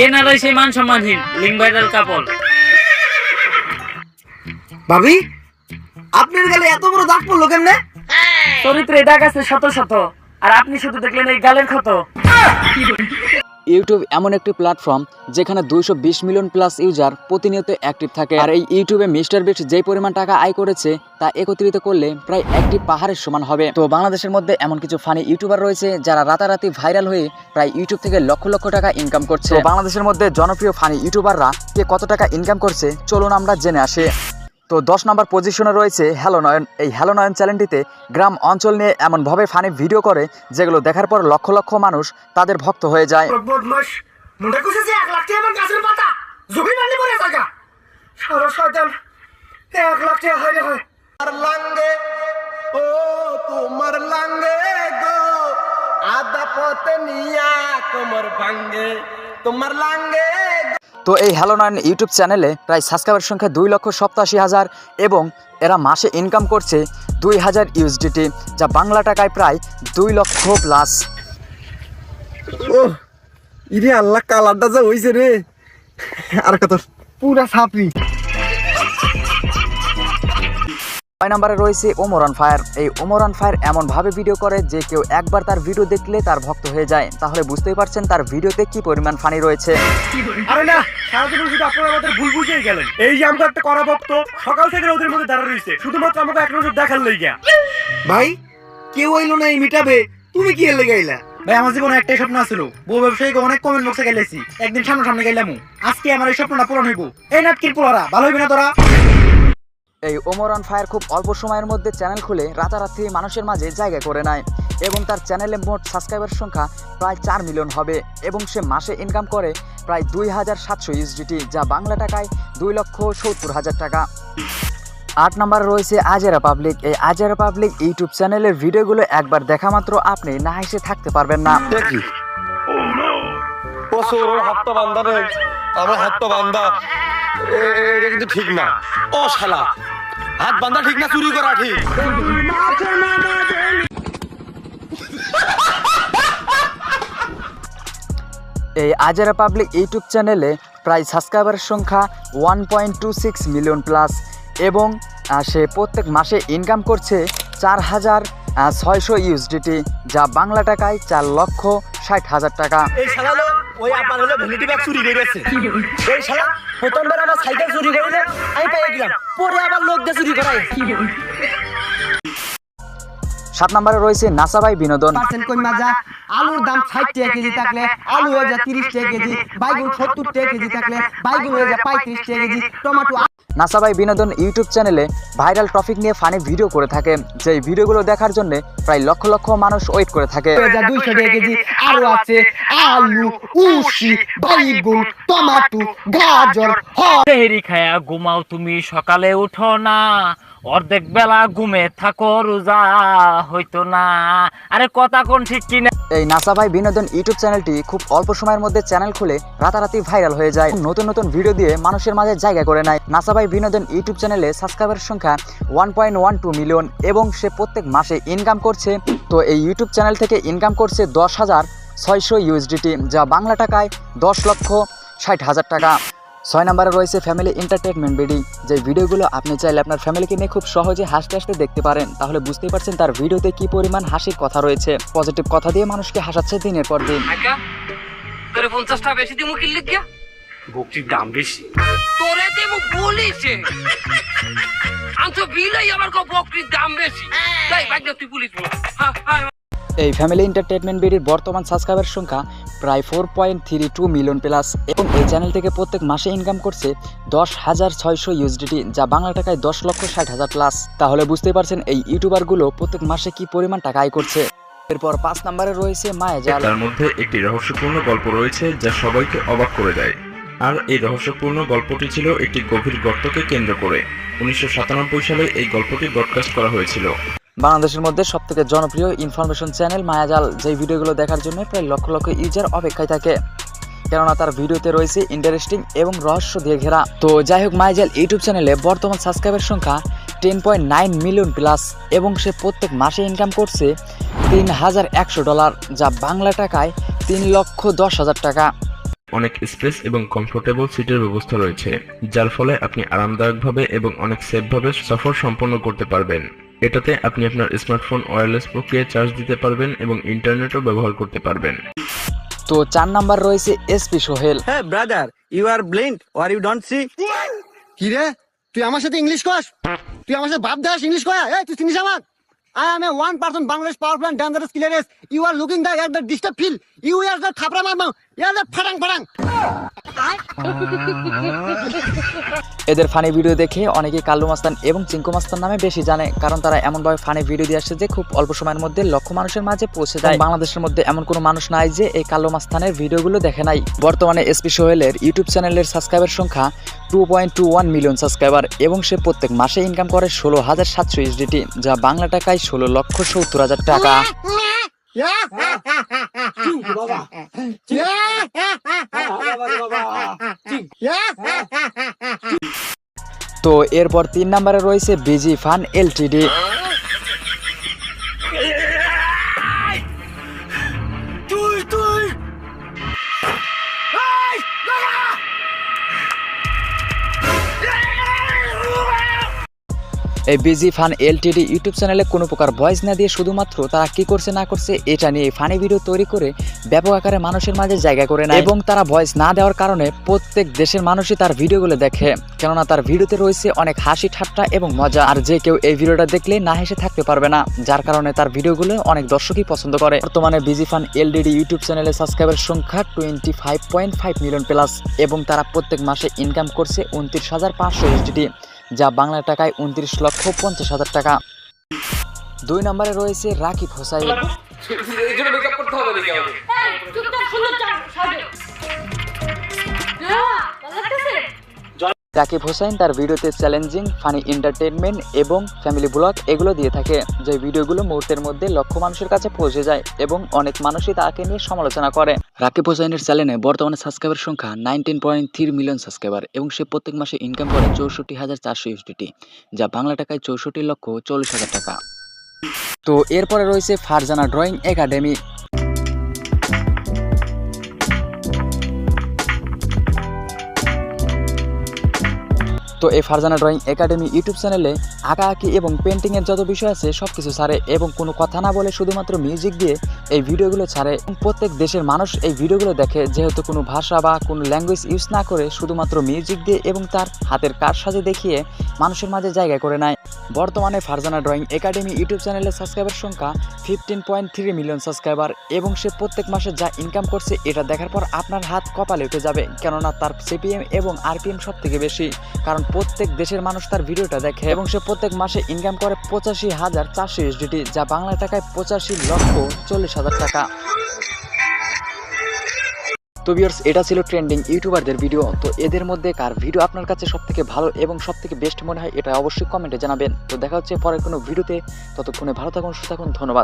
এনারাই সেই মান সম্মানহীন link viral কাপল। ভাবি আপনার গালে এত বড় দাগ পড়লো কেমনে? চরিত্রে দাগ আছে শত শত, আর আপনি শুধু দেখলেন এই গালের ক্ষত। ইউটিউব এমন একটি প্ল্যাটফর্ম যেখানে 220 মিলিয়ন প্লাস ইউজার প্রতিনিয়ত অ্যাক্টিভ থাকে। আর এই ইউটিউবে মিস্টার বিস্ট যেই পরিমাণ টাকা আয় করেছে তা একত্রিত করলে প্রায় একটি পাহাড়ের সমান হবে। তো বাংলাদেশের মধ্যে এমন কিছু ফানি ইউটিউবার রয়েছে যারা রাতারাতি ভাইরাল হয়ে প্রায় ইউটিউব থেকে লক্ষ লক্ষ টাকা ইনকাম করছে। তো বাংলাদেশের মধ্যে জনপ্রিয় ফানি ইউটিউবাররা কে কত টাকা ইনকাম করছে চলুন আমরা জেনে আসি। তো 10 নম্বর পজিশনে রয়েছে হ্যালো নয়ন। এই হ্যালো নয়ন চ্যানেলটিতে গ্রাম অঞ্চল নিয়ে এমনভাবে ফানি ভিডিও করে যেগুলো দেখার পর লক্ষ লক্ষ মানুষ তাদের ভক্ত হয়ে যায়। মুন্ডা কুছেছে 1 লাখ টাকা আমার গাছের পাতা জমি মারলি পড়ে থাকা সারা শয়তান 1 লাখ টাকা হয় হয় আর লাঙ্গে ও তোমার লাঙ্গে গো আদা পথে নিয়া কোমর ভাঙ্গে তোমার লাঙ্গে। তো এই হ্যালো নয়ন ইউটিউব চ্যানেলে প্রায় সাবস্ক্রাইবার সংখ্যা 2,87,000 এবং এরা মাসে ইনকাম করছে 2000 ইউএসডিটি, যা বাংলা টাকায় প্রায় 2 লক্ষ প্লাস। ও ইরে আল্লাহ কালারটা যা হইছে রে, আর কত পুরা ছাপরি। 6 নম্বরে রয়েছে ওমর অন ফায়ার। এই ওমর অন ফায়ার এমনভাবে ভিডিও করে যে কেউ একবার তার ভিডিও দেখলে তার ভক্ত হয়ে যায়। তাহলে বুঝতেই পারছেন তার ভিডিওতে কি পরিমাণ ফানি রয়েছে। আরে না সারা জীবন শুধু আপনারা আমাদের ভুল বুঝেই গেলেন। এই যে আমরা একটা করা ভক্ত সকাল থেকে ওদের মধ্যে দাঁড়া রইছে শুধুমাত্র আমাকে এক নজর দেখার লইগা। ভাই কেউ হইলো না এই মিটাবে, তুমি কি এর লেগে আইলা? ভাই আমার জীবনে একটাই স্বপ্ন ছিল, বউ ব্যবসায়ীকে অনেক কমেন্ট বক্সে গেলেছি, একদিন সামনে গেলাম, আজকে আমার এই স্বপ্নটা পূরণ হইব। এই নাটকির পোলারা ভালো হইবে না তোরা? এই ওমর অন ফায়ার খুব অল্প সময়ের মধ্যে চ্যানেল খুলে রাতারাতি মানুষের মাঝে জায়গা করে নেয় এবং তার চ্যানেলে মোট সাবস্ক্রাইবার সংখ্যা প্রায় 4 মিলিয়ন হবে এবং সে মাসে ইনকাম করে প্রায় 2700 ইউএসডিটি, যা বাংলা টাকায় 2,70,000 টাকা। 8 নম্বরে রয়েছে আজেরা পাবলিক। এই আজেরা পাবলিক ইউটিউব চ্যানেলের ভিডিওগুলো একবার দেখা মাত্র আপনি না হেসে থাকতে পারবেন না। দেখি ও সোর হাত বান্দা রে, আমার হাত বান্দা এটা কিন্তু ঠিক না। ও শালা হাত বান্দা ঠিক না, চুরি করা ঠিক। এই আজেরা পাবলিক ইউটিউব চ্যানেলে প্রায় সাবস্ক্রাইবারের সংখ্যা 1.26 মিলিয়ন প্লাস এবং সে প্রত্যেক মাসে ইনকাম করছে 4,600 ইউএসডিটি, যা বাংলা টাকায় 4,60,000 টাকা। এই শালা ওই আপনার হলো ভ্যানিটি ব্যাগ চুরি করে গেছে। এই শালা প্রথমবার আমার সাইকেল চুরি করিলে আমি পেয়ে গেলাম, পরে আবার লোক দিয়ে চুরি করায়। 7 নম্বরে রয়েছে নাসাবাই বিনোদন। কই মাজা আলুর দাম 60 টাকা কেজি থাকলে আলু হয়ে যায় 30 টাকা কেজি, বাইগুন 70 টাকা কেজি থাকলে বাইগুন হয়ে যায় 35 টাকা কেজি, টমেটো। নাসাবাই বিনোদন ইউটিউব চ্যানেলে ভাইরাল টপিক নিয়ে ফানি ভিডিও করে থাকে, যেই ভিডিওগুলো দেখার জন্য প্রায় লক্ষ লক্ষ মানুষ ওয়েট করে থাকে। 200 টাকা কেজি আরো আছে আলু, উশি, বাইগুন, টমেটো, গাজর। তেহেরি খায়া ঘুমাও তুমি সকালে উঠো না, অর্ধেক বেলা ঘুমে থাকো রোজা হইতো না। আরে কথা কোন ঠিক কিনা? এই নাসাবাই বিনোদন ইউটিউব চ্যানেলটি খুব অল্প সময়ের মধ্যে চ্যানেল খুলে রাতারাতি ভাইরাল হয়ে যায়, নতুন নতুন ভিডিও দিয়ে মানুষের মাঝে জায়গা করে নেয়। নাসাবাই বিনোদন ইউটিউব চ্যানেলে সাবস্ক্রাইবার সংখ্যা 1.12 মিলিয়ন এবং সে প্রত্যেক মাসে ইনকাম করছে, তো এই ইউটিউব চ্যানেল থেকে ইনকাম করছে 10,600 ইউএসডিটি, যা বাংলা টাকায় 10,60,000 টাকা। 6 নম্বরে রয়েছে ফ্যামিলি এন্টারটেইনমেন্ট ভিডিও। যে ভিডিওগুলো আপনি চাইলে আপনার ফ্যামিলিকে নিয়ে খুব সহজে হাসতে হাসতে দেখতে পারেন, তাহলে বুঝতেই পারছেন তার ভিডিওতে কি পরিমাণ হাসির কথা রয়েছে। পজিটিভ কথা দিয়ে মানুষকে হাসাচ্ছে দিনের পর দিন। তোরে 50 টাকা বেশি দিমু কি লিখিয়া? বকটির দাম বেশি তোরে দিমু পুলিশে আনতো বিলাই আমার কো বকটির দাম বেশি তাই ভাগ্য তুই পুলিশ বল। এই ফ্যামিলি এন্টারটেইনমেন্ট ভিডিওর বর্তমান সাবস্ক্রাইবার সংখ্যা প্রায় 4.32 মিলিয়ন প্লাস এবং এই চ্যানেল থেকে প্রত্যেক মাসে ইনকাম করছে 10,600 ইউএসডিটি, যা বাংলা টাকায় 10,60,000 প্লাস। তাহলে বুঝতেই পারছেন এই ইউটিউবারগুলো প্রত্যেক মাসে কি পরিমাণ টাকা আয় করছে। এরপর 5 নম্বরে রয়েছে মায়াজাল। তার মধ্যে একটি রহস্যপূর্ণ গল্প রয়েছে যা সবাইকে অবাক করে দেয়। আর এই রহস্যপূর্ণ গল্পটি ছিল একটি গভীর গর্তকে কেন্দ্র করে। 1997 সালে এই গল্পটি ব্রডকাস্ট করা হয়েছিল। বাংলাদেশের মধ্যে সবথেকে জনপ্রিয় ইনফরমেশন চ্যানেল মায়াজাল, যেই ভিডিওগুলো দেখার জন্য প্রায় লক্ষ লক্ষ ইউজার অপেক্ষায় থাকে, কেননা তার ভিডিওতে রয়েছে ইন্টারেস্টিং এবং রহস্য দিয়ে ঘেরা। তো যাই হোক, মায়াজাল ইউটিউব চ্যানেলে বর্তমান সাবস্ক্রাইবার সংখ্যা 10.9 মিলিয়ন প্লাস এবং সে প্রত্যেক মাসে ইনকাম করছে $3,100, যা বাংলা টাকায় 3,10,000 টাকা। অনেক স্পেস এবং কমফোর্টেবল সিটের ব্যবস্থা রয়েছে, যার ফলে আপনি আরামদায়কভাবে এবং অনেক সেফভাবে সফর সম্পন্ন করতে পারবেন। এটাতে আপনি আপনার স্মার্টফোন ওয়্যারলেস প্রক্রিয়ায় চার্জ দিতে পারবেন এবং ইন্টারনেটও ব্যবহার করতে পারবেন। তো 4 নাম্বার রয়েছে SP Sohel. Hey brother, you are blind or you don't see? কি রে, তুই আমার সাথে ইংলিশ কস? তুই আমার সাথে ভাব দাস ইংলিশ কয়া? এই তুই চিনিস আমাক? I am a one person Bangladesh power plant dangerous killers. You are looking the at the disturb field. You are the thapra marma. You are the farang farang. এদের ফানি ভিডিও দেখে অনেকে কাল্লু মাস্তান এবং চিঙ্কু মাস্তান নামে বেশি জানে, কারণ তারা এমনভাবে ফানি ভিডিও দিয়ে আসছে যে খুব অল্প সময়ের মধ্যে লক্ষ মানুষের মাঝে পৌঁছে যায়। বাংলাদেশের মধ্যে এমন কোনো মানুষ নাই যে এই কাল্লু মাস্তানের ভিডিওগুলো দেখে নাই। বর্তমানে এসপি সোহেলের ইউটিউব চ্যানেলের সাবস্ক্রাইবার সংখ্যা 2.21 মিলিয়ন সাবস্ক্রাইবার এবং সে প্রত্যেক মাসে ইনকাম করে 16,700 USDT, যা বাংলা টাকায় 16,70,000 টাকা। তো এরপর 3 নম্বরে রয়েছে বিজি ফান এলটিডি। এই বিজি ফান এলটিডি ইউটিউব চ্যানেলে কোনো প্রকার ভয়েস না দিয়ে শুধুমাত্র তারা কি করছে না করছে এটা নিয়ে ফানি ভিডিও তৈরি করে ব্যাপক আকারে মানুষের মাঝে জায়গা করে নেয়, এবং তারা ভয়েস না দেওয়ার কারণে প্রত্যেক দেশের মানুষই তার ভিডিওগুলো দেখে, কেননা তার ভিডিওতে রয়েছে অনেক হাসি ঠাট্টা এবং মজা, আর যে কেউ এই ভিডিওটা দেখলে না হেসে থাকতে পারবে না, যার কারণে তার ভিডিওগুলো অনেক দর্শকই পছন্দ করে। বর্তমানে বিজি ফান এলটিডি ইউটিউব চ্যানেলের সাবস্ক্রাইবার সংখ্যা 25.5 মিলিয়ন প্লাস এবং তারা প্রত্যেক মাসে ইনকাম করছে 29,500 USDT, যা বাংলা টাকায় 29,50,000 টাকা। 2 নম্বরে রয়েছে রাকিব হোসাইন। রাকিব হোসাইন তার ভিডিওতে চ্যালেঞ্জিং, ফানি, এন্টারটেইনমেন্ট এবং ফ্যামিলি ব্লগ এগুলো দিয়ে থাকে, যে ভিডিওগুলো মুহূর্তের মধ্যে লক্ষ মানুষের কাছে পৌঁছে যায় এবং অনেক মানুষই তাকে নিয়ে সমালোচনা করে। রাকিব হোসাইনের চ্যানেলে বর্তমানে সাবস্ক্রাইবার সংখ্যা 19.3 মিলিয়ন সাবস্ক্রাইবার এবং সে প্রত্যেক মাসে ইনকাম করে 64,400 USDT, যা বাংলা টাকায় 64,40,000 টাকা। তো এরপরে রয়েছে ফারজানা ড্রয়িং একাডেমি। তো এই ফারজানা ড্রয়িং একাডেমি ইউটিউব চ্যানেলে আঁকাআঁকি এবং পেন্টিংয়ের যত বিষয় আছে সব কিছু ছাড়ে এবং কোনো কথা না বলে শুধুমাত্র মিউজিক দিয়ে এই ভিডিওগুলো ছাড়ে। প্রত্যেক দেশের মানুষ এই ভিডিওগুলো দেখে, যেহেতু কোনো ভাষা বা কোনো ল্যাঙ্গুয়েজ ইউজ না করে শুধুমাত্র মিউজিক দিয়ে এবং তার হাতের কারসাজি দেখিয়ে মানুষের মাঝে জায়গা করে নেয়। বর্তমানে ফারজানা ড্রয়িং একাডেমি ইউটিউব চ্যানেলের সাবস্ক্রাইবার সংখ্যা 15.3 মিলিয়ন সাবস্ক্রাইবার এবং সে প্রত্যেক মাসে যা ইনকাম করছে এটা দেখার পর আপনার হাত কপালে উঠে যাবে, কেননা তার সিপিএম এবং আরপিএম সব থেকে বেশি, কারণ প্রত্যেক দেশের মানুষ তার ভিডিওটা দেখে এবং সে প্রত্যেক মাসে ইনকাম করে 85,400 USDT, যা বাংলা টাকায় 85,40,000 টাকা। তো ভিউয়ার্স, এটা ছিল ট্রেন্ডিং ইউটিউবারদের ভিডিও। তো এদের মধ্যে কার ভিডিও আপনার কাছে সবথেকে ভালো এবং সবথেকে বেস্ট মনে হয় এটা অবশ্যই কমেন্টে জানাবেন। তো দেখা হচ্ছে পরের কোনো ভিডিওতে, ততক্ষণে ভালো থাকুন, সুস্থ থাকুন, ধন্যবাদ।